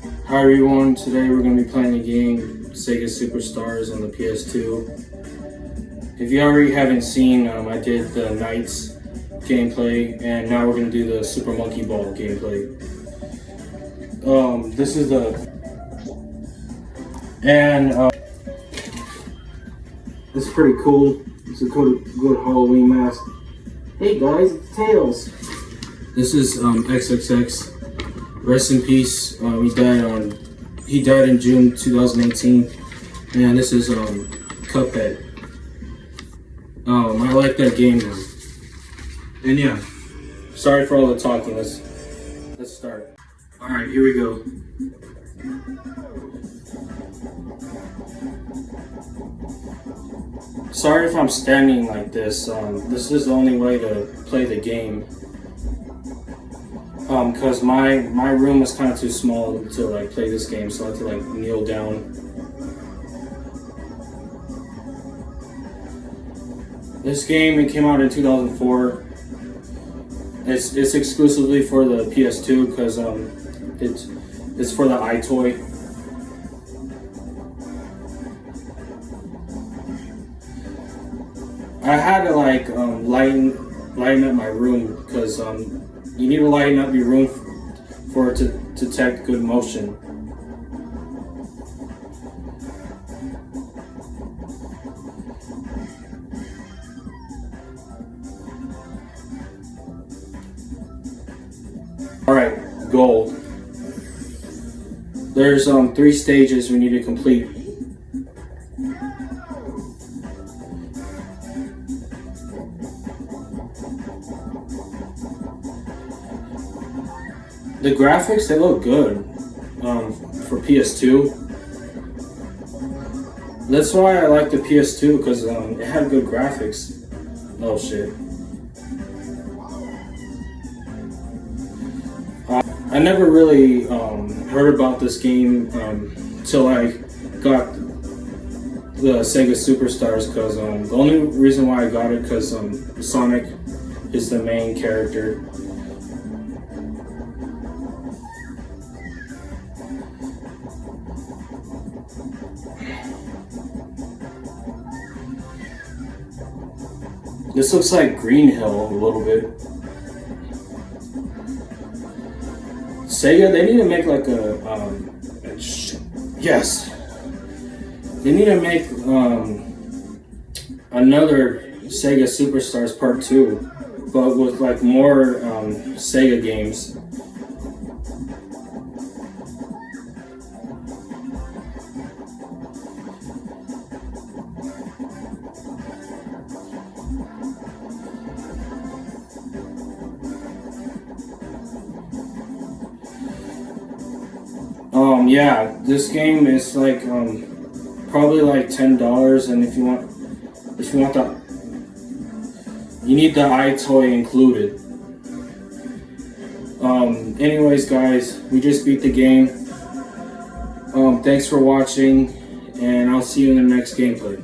Hi everyone, today we're going to be playing the game Sega Superstars on the PS2. If you already haven't seen, I did the Knights gameplay, and now we're going to do the Super Monkey Ball gameplay. This is it's pretty cool. It's a good Halloween mask. Hey guys, it's Tails. This is XXX. Rest in peace. He died in June 2018. And this is Cuphead. I like that game though. And yeah, sorry for all the talking. Let's start. All right, here we go. Sorry if I'm standing like this. This is the only way to play the game. Cause my room is kind of too small to like play this game, so I have to like kneel down. This game, it came out in 2004. It's exclusively for the PS2 because it's for the iToy. I had to like lighten up my room because you need to lighten up your room for it to detect good motion. Alright, goal. There's 3 stages we need to complete. The graphics, they look good for PS2. That's why I like the PS2, because it had good graphics. Oh shit. I never really heard about this game till I got the Sega Superstars, because the only reason why I got it because Sonic is the main character. This looks like Green Hill a little bit. Sega, they need to make like yes. They need to make another Sega Superstars Part 2, but with like more Sega games. Yeah, this game is like probably like $10, and if you want the, you need the iToy included. Anyways, guys, we just beat the game. Thanks for watching, and I'll see you in the next gameplay.